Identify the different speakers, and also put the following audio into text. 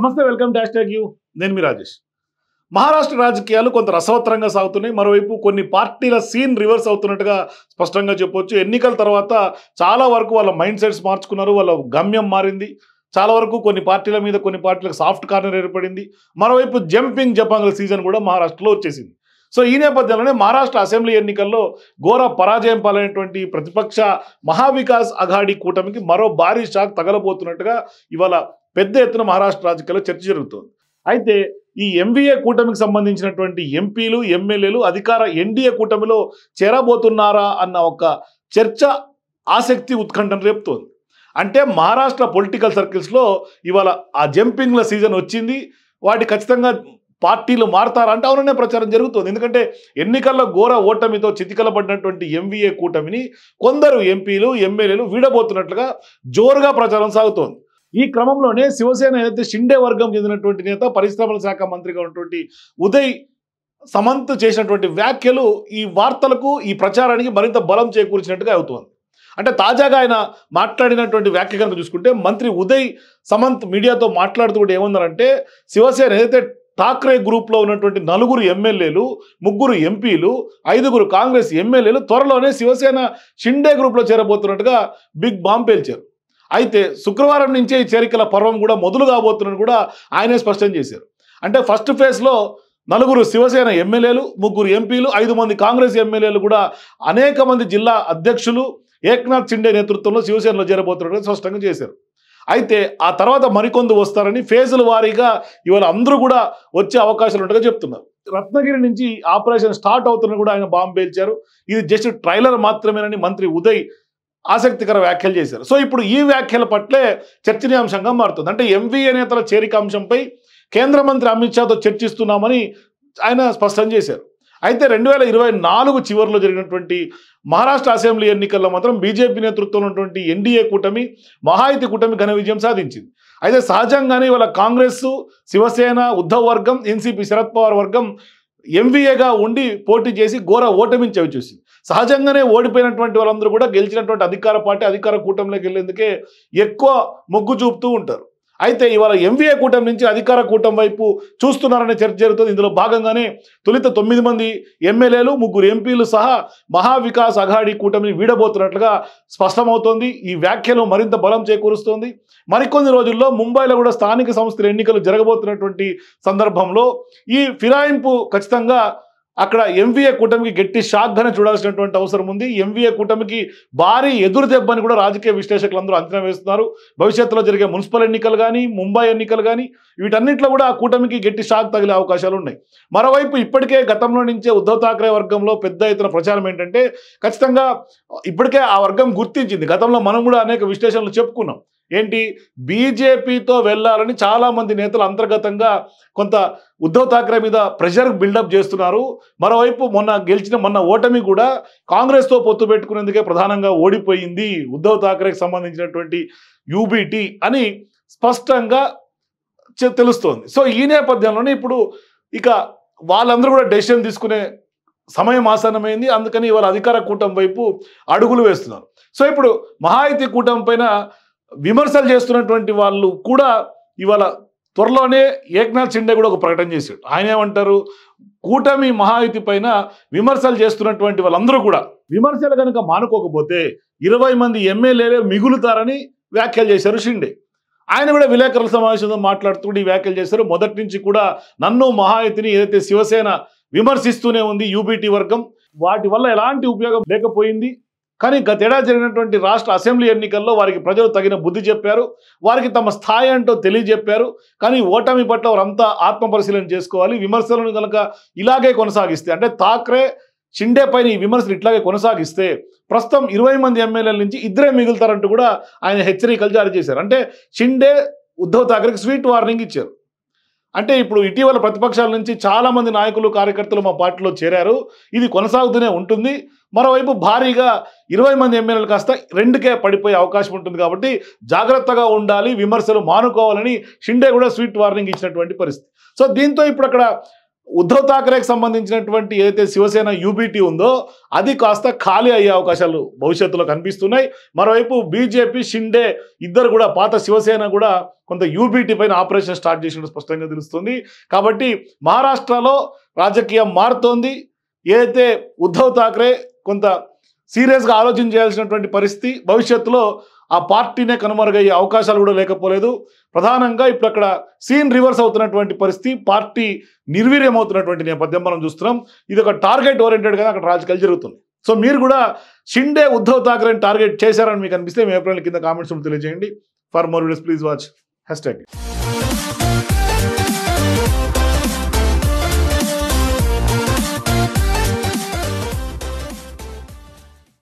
Speaker 1: నమస్తే, welcome to #you. నేను మీ రాజేష్. మహారాష్ట్ర రాజకీయాలు కొంత రసవత్తరంగా సాగుతున్నాయి. మరోవైపు కొన్ని పార్టీల సీన్ రివర్స్ అవుతున్నట్టుగా స్పష్టంగా చెప్పొచ్చు. ఎన్నికల తర్వాత చాలా వరకు వాళ్ళ మైండ్ సెట్స్ మార్చుకున్నారు, వాళ్ళ గమ్యం మారింది. చాలా వరకు కొన్ని పార్టీల మీద కొన్ని పార్టీలకు సాఫ్ట్ కార్నర్ ఏర్పడింది. మరోవైపు జంపింగ్ జపాంగ్ల సీజన్ కూడా మహారాష్ట్రలో వచ్చేసింది. సో ఈ నేపథ్యంలోనే మహారాష్ట్ర అసెంబ్లీ ఎన్నికల్లో ఘోర పరాజయం పాలైనటువంటి ప్రతిపక్ష మహావికాస్ అఘాడీ కూటమికి మరో భారీ షాక్ తగలబోతున్నట్టుగా ఇవాళ పెద్ద ఎత్తున మహారాష్ట్ర రాజకీయాల్లో చర్చ జరుగుతోంది. అయితే ఈ ఎంవీఏ కూటమికి సంబంధించినటువంటి ఎంపీలు, ఎమ్మెల్యేలు అధికార ఎన్డీఏ కూటమిలో చేరబోతున్నారా అన్న ఒక చర్చ ఆసక్తి, ఉత్కంఠను రేపుతోంది. అంటే మహారాష్ట్ర పొలిటికల్ సర్కిల్స్లో ఇవాళ ఆ జంపింగ్ల సీజన్ వచ్చింది. వాటి ఖచ్చితంగా పార్టీలు మారతారంటే అవుననే ప్రచారం జరుగుతుంది. ఎందుకంటే ఎన్నికల్లో ఘోర ఓటమితో చితికలబడినటువంటి ఎంవీఏ కూటమిని కొందరు ఎంపీలు, ఎమ్మెల్యేలు వీడబోతున్నట్లుగా జోరుగా ప్రచారం సాగుతోంది. ఈ క్రమంలోనే శివసేన ఏదైతే షిండే వర్గం చెందినటువంటి నేత, పరిశ్రమల శాఖ మంత్రిగా ఉన్నటువంటి ఉదయ్ సమంత్ చేసినటువంటి వ్యాఖ్యలు ఈ వార్తలకు, ఈ ప్రచారానికి మరింత బలం చేకూర్చినట్టుగా అవుతోంది. అంటే తాజాగా ఆయన మాట్లాడినటువంటి వ్యాఖ్య కనుక చూసుకుంటే, మంత్రి ఉదయ్ సమంత్ మీడియాతో మాట్లాడుతూ కూడా ఏమన్నారంటే, శివసేన ఏదైతే ఠాక్రే గ్రూప్లో ఉన్నటువంటి 4 ఎమ్మెల్యేలు, 3 ఎంపీలు, 5 కాంగ్రెస్ ఎమ్మెల్యేలు త్వరలోనే శివసేన షిండే గ్రూప్లో చేరబోతున్నట్టుగా బిగ్ బాంబ్ పేల్చారు. అయితే శుక్రవారం నుంచే ఈ చేరికల పర్వం కూడా మొదలు కాబోతున్నట్టు కూడా ఆయనే స్పష్టం చేశారు. అంటే ఫస్ట్ ఫేజ్లో 4 శివసేన ఎమ్మెల్యేలు, 3 ఎంపీలు, 5 మంది కాంగ్రెస్ ఎమ్మెల్యేలు కూడా అనేక మంది జిల్లా అధ్యక్షులు ఏక్నాథ్ షిండే నేతృత్వంలో శివసేనలో చేరబోతున్నట్టు స్పష్టంగా చేశారు. అయితే ఆ తర్వాత మరికొందరు వస్తారని ఫేజుల వారీగా ఇవాళ అందరూ కూడా వచ్చే అవకాశాలు ఉన్నట్టుగా చెప్తున్నారు. రత్నగిరి నుంచి ఆపరేషన్ స్టార్ట్ అవుతున్న కూడా ఆయన బాంబు పేల్చారు. ఇది జస్ట్ ట్రైలర్ మాత్రమేనని మంత్రి ఉదయ్ ఆసక్తికర వ్యాఖ్యలు చేశారు. సో ఇప్పుడు ఈ వ్యాఖ్యల పట్లే చర్చనీయాంశంగా మారుతుంది. అంటే ఎంవీఏ నేతల చేరిక అంశంపై కేంద్ర మంత్రి అమిత్ షాతో చర్చిస్తున్నామని ఆయన స్పష్టం చేశారు. అయితే 2024 చివరిలో జరిగినటువంటి మహారాష్ట్ర అసెంబ్లీ ఎన్నికల్లో మాత్రం బీజేపీ నేతృత్వంలో ఉన్నటువంటి ఎన్డీఏ కూటమి, మహాయుతి కూటమి ఘన విజయం సాధించింది. అయితే సహజంగానే వాళ్ళ కాంగ్రెస్, శివసేన, ఉద్ధవ్ వర్గం, ఎన్సీపీ శరద్ పవార్ వర్గం ఎంవీఏగా ఉండి పోటీ చేసి ఘోర ఓటమిని చవిచూసింది. సహజంగానే ఓడిపోయినటువంటి వాళ్ళందరూ కూడా గెలిచినటువంటి అధికార పార్టీ, అధికార కూటమిలోకి వెళ్ళేందుకే ఎక్కువ మొగ్గు చూపుతూ ఉంటారు. అయితే ఇవాళ ఎంవీఏ కూటమి నుంచి అధికార కూటమి వైపు చూస్తున్నారనే చర్చ జరుగుతుంది. ఇందులో భాగంగానే తొలుత 9 మంది ఎమ్మెల్యేలు, 3 ఎంపీలు సహా మహావికాస్ అఘాడీ కూటమిని వీడబోతున్నట్లుగా స్పష్టమవుతోంది. ఈ వ్యాఖ్యలు మరింత బలం చేకూరుస్తోంది. మరికొన్ని రోజుల్లో ముంబైలో కూడా స్థానిక సంస్థల ఎన్నికలు జరగబోతున్నటువంటి సందర్భంలో ఈ ఫిరాయింపు ఖచ్చితంగా అక్కడ ఎంవీఏ కూటమికి గట్టి షాక్గానే చూడాల్సినటువంటి అవసరం ఉంది. ఎంవీఏ కూటమికి భారీ ఎదురు దెబ్బని కూడా రాజకీయ విశ్లేషకులందరూ అంచనా వేస్తున్నారు. భవిష్యత్తులో జరిగే మున్సిపల్ ఎన్నికలు కానీ, ముంబై ఎన్నికలు కానీ, వీటన్నిటిలో కూడా ఆ కూటమికి గట్టి షాక్ తగిలే అవకాశాలు ఉన్నాయి. మరోవైపు ఇప్పటికే గతంలో నుంచే ఉద్ధవ్ ఠాక్రే వర్గంలో పెద్ద ఎత్తున ప్రచారం ఏంటంటే, ఖచ్చితంగా ఇప్పటికే ఆ వర్గం గుర్తించింది. గతంలో మనం కూడా అనేక విశ్లేషణలు చెప్పుకున్నాం. ఏంటి, బీజేపీతో వెళ్ళాలని చాలామంది నేతలు అంతర్గతంగా కొంత ఉద్ధవ్ ఠాక్రే మీద ప్రెషర్ బిల్డప్ చేస్తున్నారు. మరోవైపు మొన్న ఓటమి కూడా కాంగ్రెస్తో పొత్తు పెట్టుకునేందుకే ప్రధానంగా ఓడిపోయింది ఉద్ధవ్ ఠాక్రేకి సంబంధించినటువంటి యూబీటీ అని స్పష్టంగా తెలుస్తోంది. సో ఈ నేపథ్యంలోనే ఇప్పుడు ఇక వాళ్ళందరూ కూడా డెసిషన్ తీసుకునే సమయం ఆసన్నమైంది. అందుకని ఇవాళ అధికార కూటమి వైపు అడుగులు వేస్తున్నారు. సో ఇప్పుడు మహాయుతి కూటమి పైన విమర్శలు చేస్తున్నటువంటి వాళ్ళు కూడా ఇవాళ త్వరలోనే ఏక్నాథ్ షిండే కూడా ఒక ప్రకటన చేశాడు. ఆయన ఏమంటారు, కూటమి మహాయుతి పైన విమర్శలు చేస్తున్నటువంటి వాళ్ళందరూ కూడా విమర్శలు కనుక మానుకోకపోతే 20 మంది ఎమ్మెల్యేలే మిగులుతారని వ్యాఖ్యలు చేశారు షిండే. ఆయన కూడా విలేకరుల సమావేశంలో మాట్లాడుతూ ఈ వ్యాఖ్యలు చేశారు. మొదటి నుంచి కూడా నన్ను, మహాయుతిని ఏదైతే శివసేన విమర్శిస్తూనే ఉంది యూబీటీ వర్గం, వాటి వల్ల ఎలాంటి ఉపయోగం లేకపోయింది. కానీ గతేడాది జరిగినటువంటి రాష్ట్ర అసెంబ్లీ ఎన్నికల్లో వారికి ప్రజలు తగిన బుద్ధి చెప్పారు, వారికి తమ స్థాయి అంటూ తెలియజెప్పారు. కానీ ఓటమి పట్ల వారంతా ఆత్మపరిశీలన చేసుకోవాలి. విమర్శలను కనుక ఇలాగే కొనసాగిస్తే, అంటే ఠాక్రే షిండే పైన ఈ విమర్శలు ఇట్లాగే కొనసాగిస్తే ప్రస్తుతం 20 మంది ఎమ్మెల్యేల నుంచి 2 మిగులుతారంటూ కూడా ఆయన హెచ్చరికలు జారీ చేశారు. అంటే షిండే ఉద్ధవ్ ఠాక్రేకి స్వీట్ వార్నింగ్ ఇచ్చారు. అంటే ఇప్పుడు ఇటీవల ప్రతిపక్షాల నుంచి చాలామంది నాయకులు, కార్యకర్తలు మా పార్టీలో చేరారు, ఇది కొనసాగుతూనే ఉంటుంది. మరోవైపు భారీగా 20 మంది ఎమ్మెల్యేలు కాస్త 2కే పడిపోయే అవకాశం ఉంటుంది. కాబట్టి జాగ్రత్తగా ఉండాలి, విమర్శలు మానుకోవాలని షిండే కూడా స్వీట్ వార్నింగ్ ఇచ్చినటువంటి పరిస్థితి. సో దీంతో ఇప్పుడు అక్కడ ఉద్ధవ్ ఠాకరేకి సంబంధించినటువంటి ఏదైతే శివసేన యూబీటీ ఉందో అది కాస్త ఖాళీ అయ్యే అవకాశాలు భవిష్యత్తులో కనిపిస్తున్నాయి. మరోవైపు బీజేపీ, షిండే ఇద్దరు కూడా పాత శివసేన కూడా కొంత యూబీటీ పైన ఆపరేషన్ స్టార్ట్ చేసినట్టు స్పష్టంగా తెలుస్తుంది. కాబట్టి మహారాష్ట్రలో రాజకీయం మారుతోంది. ఏదైతే ఉద్ధవ్ ఠాకరే కొంత సీరియస్గా ఆలోచన చేయాల్సినటువంటి పరిస్థితి, భవిష్యత్తులో ఆ పార్టీనే కనుమరుగయ్యే అవకాశాలు కూడా లేకపోలేదు. ప్రధానంగా ఇప్పుడు అక్కడ సీన్ రివర్స్ అవుతున్నటువంటి పరిస్థితి, పార్టీ నిర్వీర్యం అవుతున్నటువంటి నేపథ్యం మనం చూస్తున్నాం. ఇది ఒక టార్గెట్ ఓరియంటెడ్గా అక్కడ రాజకీయాలు జరుగుతుంది. సో మీరు కూడా షిండే, ఉద్ధవ్ ఠాకరేని టార్గెట్ చేశారని మీకు అనిపిస్తే మీ అభిప్రాయాలు కింద కామెంట్స్ తెలియజేయండి. For more videos please watch #.